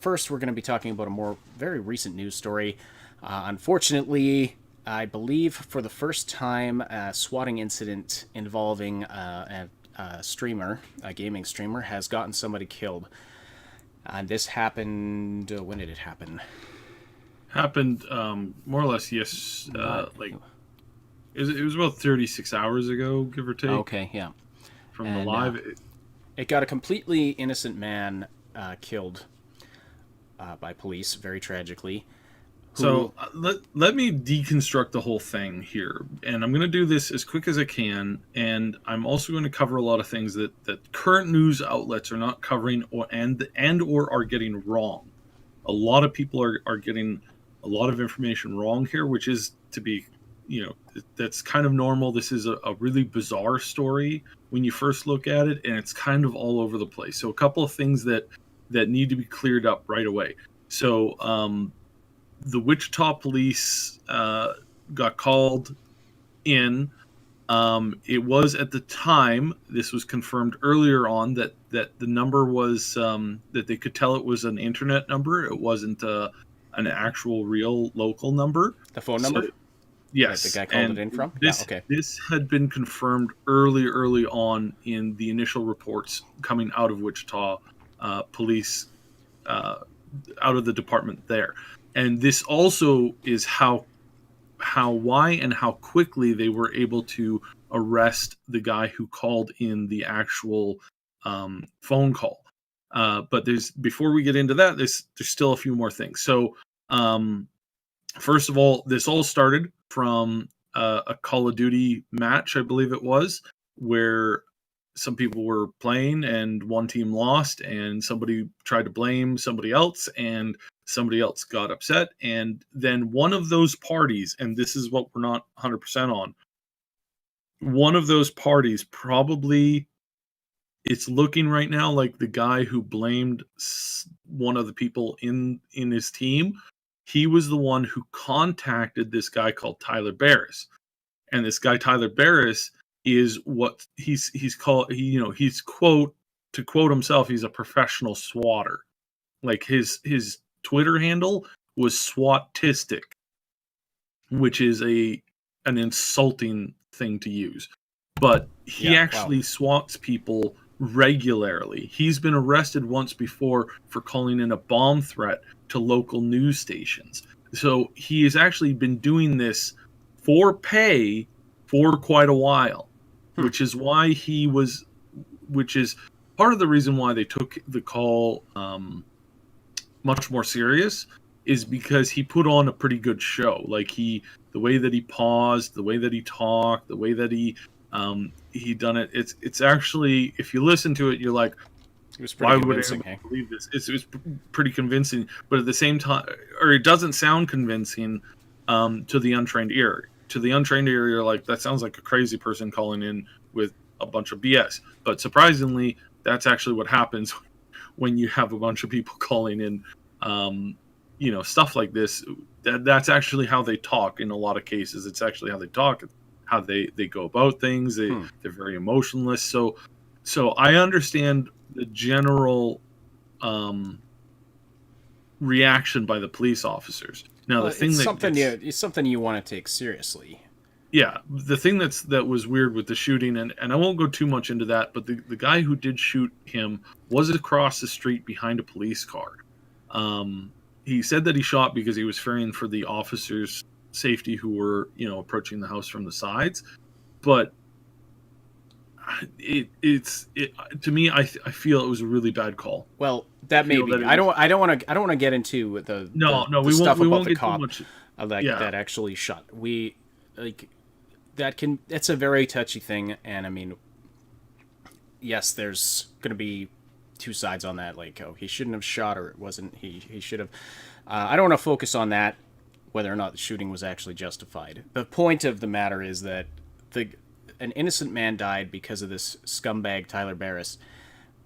First, we're going to be talking about a very recent news story. Unfortunately, I believe for the first time, a swatting incident involving a streamer, a gaming streamer, has gotten somebody killed. And this happened. When did it happen? Happened more or less it was about 36 hours ago, give or take, Okay, yeah. from the And live. it got a completely innocent man killed by police, very tragically. So let me deconstruct the whole thing here, and I'm going to do this as quick as I can. And I'm also going to cover a lot of things that current news outlets are not covering, or are getting wrong. A lot of people are getting a lot of information wrong here, which is to be, that's kind of normal. This is a really bizarre story when you first look at it, and it's kind of all over the place. So a couple of things that need to be cleared up right away. So the Wichita police got called in. It was at the time, this was confirmed earlier on, that the number was that they could tell it was an internet number. It wasn't an actual real local number. The phone number? So, yes. That the guy called it in from? This, yeah, okay. This had been confirmed early on in the initial reports coming out of Wichita police, out of the department there. And this also is why and how quickly they were able to arrest the guy who called in the actual phone call. But before we get into that, there's still a few more things. So first of all, this all started from a Call of Duty match, I believe it was, where some people were playing and one team lost, and somebody tried to blame somebody else, and somebody else got upset. And then one of those parties, and this is what we're not 100% on, one of those parties, probably it's looking right now like the guy who blamed one of the people in his team, he was the one who contacted this guy called Tyler Barris. And this guy Tyler Barris is what he's called, he's to quote himself, he's a professional swatter. Like his Twitter handle was Swatistic, which is an insulting thing to use. But he actually swats people regularly. He's been arrested once before for calling in a bomb threat to local news stations. So he has actually been doing this for pay for quite a while, which is part of the reason why they took the call much more serious, is because he put on a pretty good show. Like the way that he paused, the way that he talked, the way that he done it. It's actually, if you listen to it, you're like, it was pretty convincing. Why would anyone believe this? It was pretty convincing, but at the same time, or it doesn't sound convincing to the untrained ear. To the untrained ear, you're like, that sounds like a crazy person calling in with a bunch of BS. But surprisingly, that's actually what happens when you have a bunch of people calling in, stuff like this. That's actually how they talk in a lot of cases. It's actually how they talk, how they go about things. They're very emotionless. So I understand the general reaction by the police officers. Now, the thing it's something you want to take seriously. Yeah, the thing that was weird with the shooting, and I won't go too much into that, but the guy who did shoot him was across the street behind a police car. He said that he shot because he was fearing for the officers' safety who were, approaching the house from the sides. But it's to me, I feel it was a really bad call. Well, that may be. I don't want to get into the we stuff won't about the get cop too much. that actually shot. That's a very touchy thing, and I mean, yes, there's going to be two sides on that. Like, oh, he shouldn't have shot, or it wasn't. He should have. I don't want to focus on that, whether or not the shooting was actually justified. The point of the matter is that an innocent man died because of this scumbag Tyler Barris,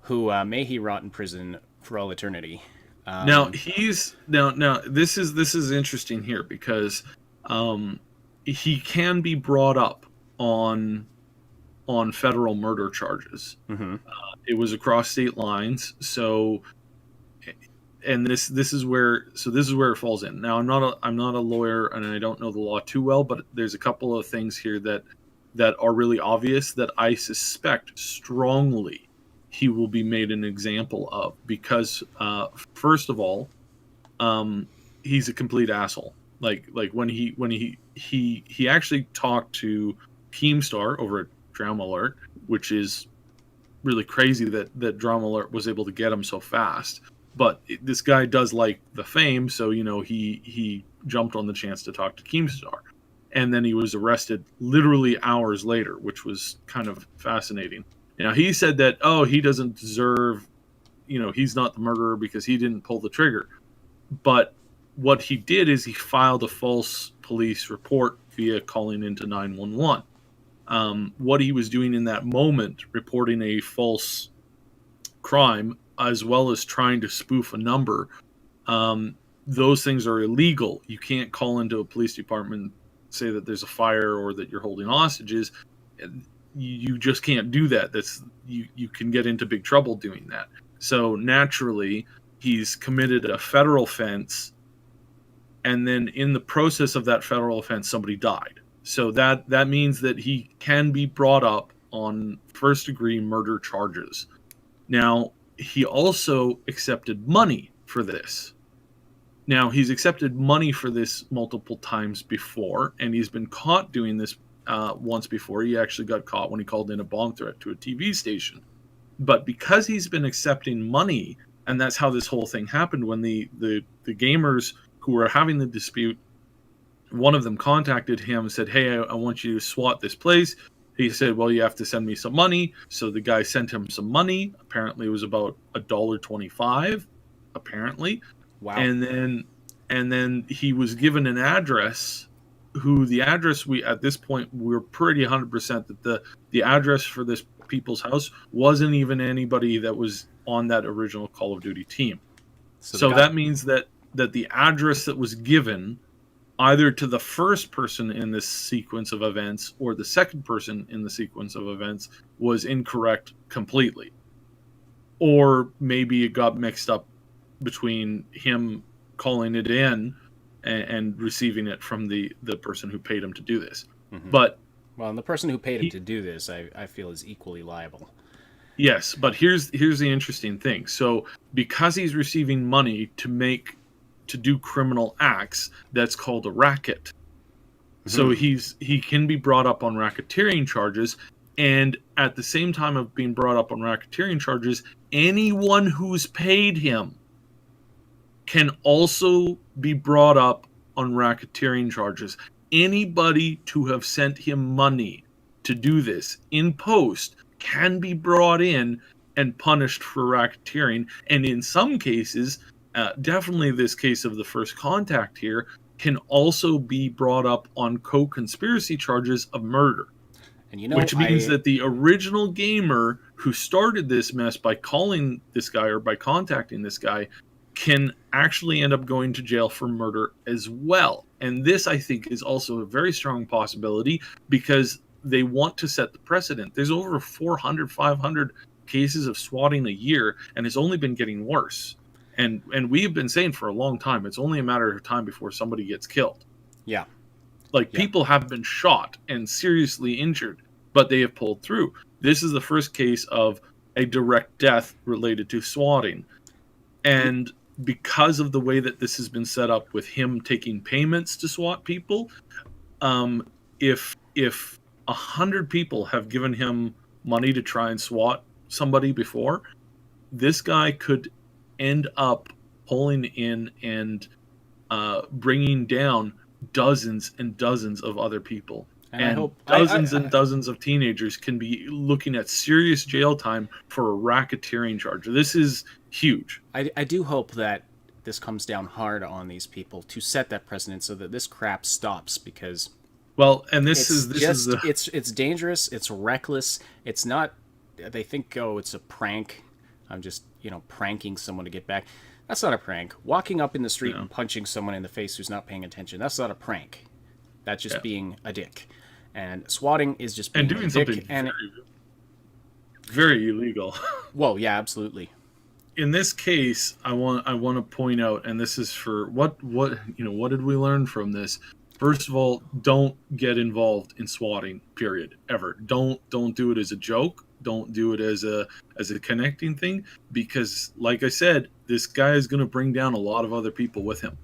who may he rot in prison for all eternity. Now this is interesting here because he can be brought up on federal murder charges. Mm-hmm. It was across state lines, so and this is where it falls in. Now I'm not a lawyer and I don't know the law too well, but there's a couple of things here that are really obvious that I suspect strongly he will be made an example of, because first of all, he's a complete asshole. Like when he actually talked to Keemstar over at Drama Alert, which is really crazy that Drama Alert was able to get him so fast. But this guy does like the fame, so he jumped on the chance to talk to Keemstar, and then he was arrested literally hours later, which was kind of fascinating. Now he said that he doesn't deserve, he's not the murderer because he didn't pull the trigger, but what he did is he filed a false police report via calling into 911. What he was doing in that moment, reporting a false crime, as well as trying to spoof a number, those things are illegal. You can't call into a police department, say that there's a fire or that you're holding hostages. You just can't do that. You can get into big trouble doing that. So naturally, he's committed a federal offense, and then in the process of that federal offense, somebody died. So that means that he can be brought up on first-degree murder charges. Now, he also accepted money for this. Now, he's accepted money for this multiple times before, and he's been caught doing this once before. He actually got caught when he called in a bomb threat to a TV station. But because he's been accepting money, and that's how this whole thing happened, when the gamers who were having the dispute, one of them contacted him and said, hey, I want you to SWAT this place. He said, well, you have to send me some money. So the guy sent him some money. Apparently it was about $1.25, apparently. Wow. And then he was given an address, the address at this point, we're pretty 100% that the address for this people's house wasn't even anybody that was on that original Call of Duty team. So that means that the address that was given either to the first person in this sequence of events or the second person in the sequence of events was incorrect completely. Or maybe it got mixed up between him calling it in and receiving it from the person who paid him to do this. Mm-hmm. But and the person who paid him to do this, I feel, is equally liable. Yes, but here's the interesting thing. So because he's receiving money to do criminal acts, that's called a racket. Mm-hmm. So he can be brought up on racketeering charges, and at the same time of being brought up on racketeering charges, anyone who's paid him can also be brought up on racketeering charges. Anybody to have sent him money to do this in post can be brought in and punished for racketeering, and in some cases, definitely this case of the first contact here, can also be brought up on co-conspiracy charges of murder. And which means that the original gamer who started this mess by calling this guy or by contacting this guy can actually end up going to jail for murder as well. And this, I think, is also a very strong possibility because they want to set the precedent. There's over 400, 500 cases of swatting a year, and it's only been getting worse. And we've been saying for a long time, it's only a matter of time before somebody gets killed. Yeah. People have been shot and seriously injured, but they have pulled through. This is the first case of a direct death related to swatting. And because of the way that this has been set up with him taking payments to SWAT people, if 100 people have given him money to try and SWAT somebody before, this guy could end up pulling in and bringing down dozens and dozens of other people. And I hope and dozens of teenagers can be looking at serious jail time for a racketeering charge. This is huge. I do hope that this comes down hard on these people to set that precedent so that this crap stops, because it's dangerous, it's reckless, it's not. They think, it's a prank. I'm just pranking someone to get back. That's not a prank. Walking up in the street and punching someone in the face who's not paying attention, that's not a prank. That's just being a dick. And swatting is just being a dick. And very illegal. Well, yeah, absolutely. in this case, I want to point out, and this is for what what did we learn from this? First of all, don't get involved in swatting. Period. Ever. Don't do it as a joke. Don't do it as a connecting thing, because, like I said, this guy is going to bring down a lot of other people with him.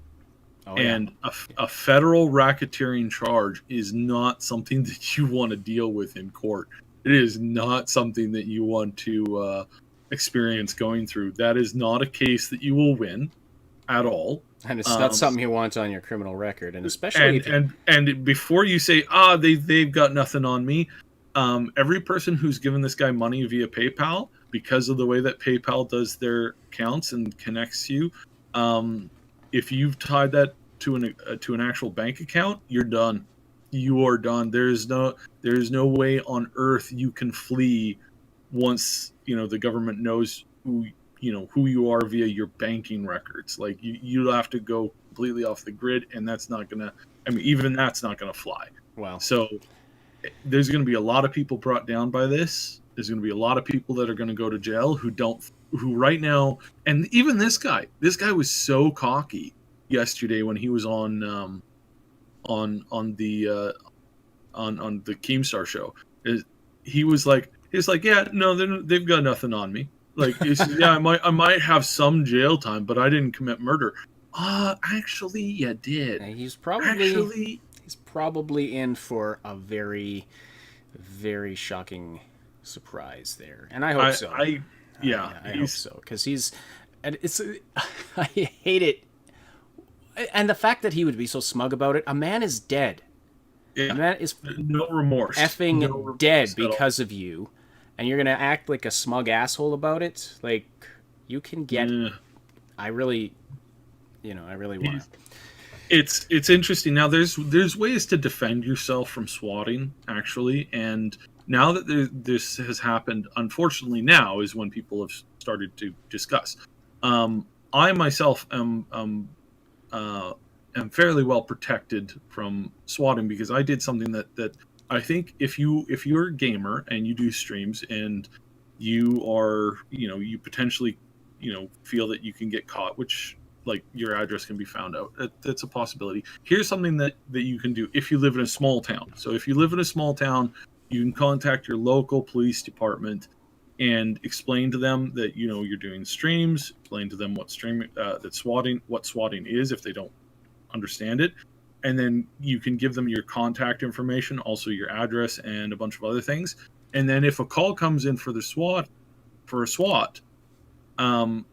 Oh, yeah. And a federal racketeering charge is not something that you want to deal with in court. It is not something that you want to experience going through. That is not a case that you will win at all. And it's not something you want on your criminal record, and especially and before you say, they've got nothing on me, every person who's given this guy money via PayPal, because of the way that PayPal does their accounts and connects you, if you've tied that to an actual bank account, you're done. You are done. There's no way on earth you can flee once the government knows who you are via your banking records. Like you'll have to go completely off the grid, and that's not gonna. I mean, even that's not gonna fly. Wow. So there's going to be a lot of people brought down by this. There's going to be a lot of people that are going to go to jail who right now, and even this guy was so cocky yesterday when he was on the Keemstar show. He was like, yeah, no, they've got nothing on me. Like, yeah, I might have some jail time, but I didn't commit murder. Actually, you did. He's probably in for a very, very shocking surprise there, and I hope so. I hope so, because I hate it, and the fact that he would be so smug about it. A man is dead. Yeah. A man is no remorse, dead because of you, and you're gonna act like a smug asshole about it. Like, you can get. I really want to. It's interesting. Now there's ways to defend yourself from swatting, actually, and now that this has happened, unfortunately, now is when people have started to discuss. I myself am fairly well protected from swatting, because I did something that I think if you're a gamer and you do streams and you are you potentially feel that you can get caught, which, like, your address can be found out. That's a possibility. Here's something that you can do if you live in a small town. So if you live in a small town, you can contact your local police department and explain to them that you're doing streams. Explain to them what swatting is if they don't understand it, and then you can give them your contact information, also your address, and a bunch of other things. And then if a call comes in for a SWAT, and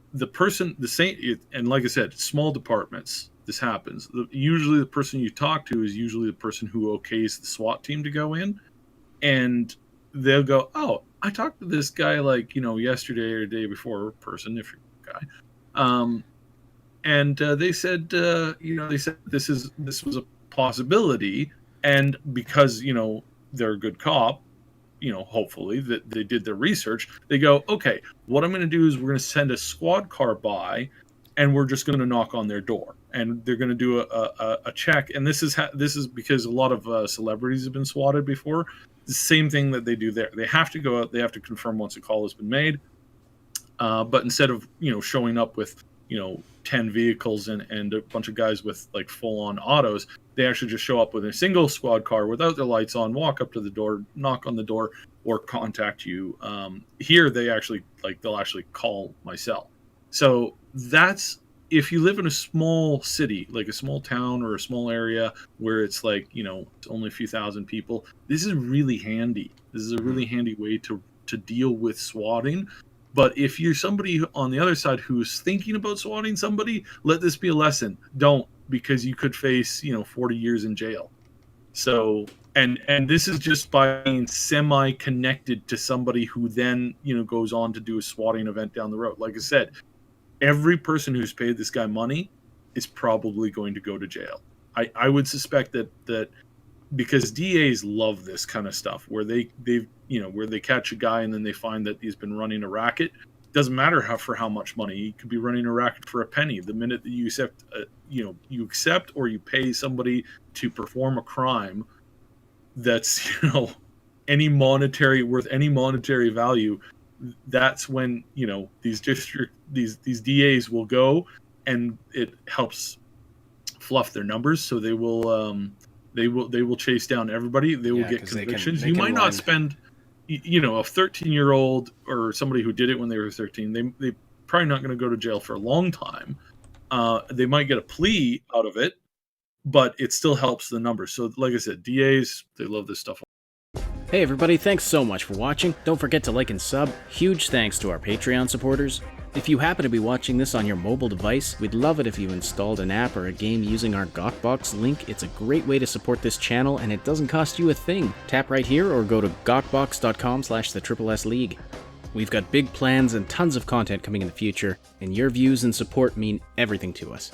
like I said, small departments, this happens. Usually the person you talk to is usually the person who okays the SWAT team to go in, and they'll go, oh, I talked to this guy yesterday or the day before, person, if you're a guy, and they said this was a possibility, and because they're a good cop, hopefully that they did their research, they go, okay, what I'm going to do is we're going to send a squad car by, and we're just going to knock on their door, and they're going to do a check. And this is because a lot of celebrities have been swatted before. The same thing that they do there. They have to go out. They have to confirm once a call has been made. But instead of showing up with 10 vehicles and a bunch of guys with like full on autos, they actually just show up with a single squad car without their lights on, walk up to the door, knock on the door, or contact you. Here they'll actually call my cell. So that's if you live in a small city, like a small town or a small area where it's it's only a few thousand people. This is really handy. This is a really handy way to deal with swatting. But if you're somebody on the other side who's thinking about swatting somebody, let this be a lesson. Don't, because you could face 40 years in jail. So and this is just by being semi-connected to somebody who then goes on to do a swatting event down the road. Like I said, every person who's paid this guy money is probably going to go to jail. I would suspect that because DAs love this kind of stuff, where they catch a guy and then they find that he's been running a racket. Doesn't matter for how much money. He could be running a racket for a penny. The minute that you accept or you pay somebody to perform a crime that's worth any monetary value, that's when these DAs will go, and it helps fluff their numbers, so they will chase down everybody. They will get 'cause they convictions. can You might run. not spend, a 13-year-old or somebody who did it when they were 13. They probably not going to go to jail for a long time. They might get a plea out of it, but it still helps the numbers. So, like I said, DAs, they love this stuff. Hey everybody, thanks so much for watching. Don't forget to like and sub. Huge thanks to our Patreon supporters. If you happen to be watching this on your mobile device, we'd love it if you installed an app or a game using our GOTBox link. It's a great way to support this channel, and it doesn't cost you a thing. Tap right here or go to gotbox.com/the League. We've got big plans and tons of content coming in the future, and your views and support mean everything to us.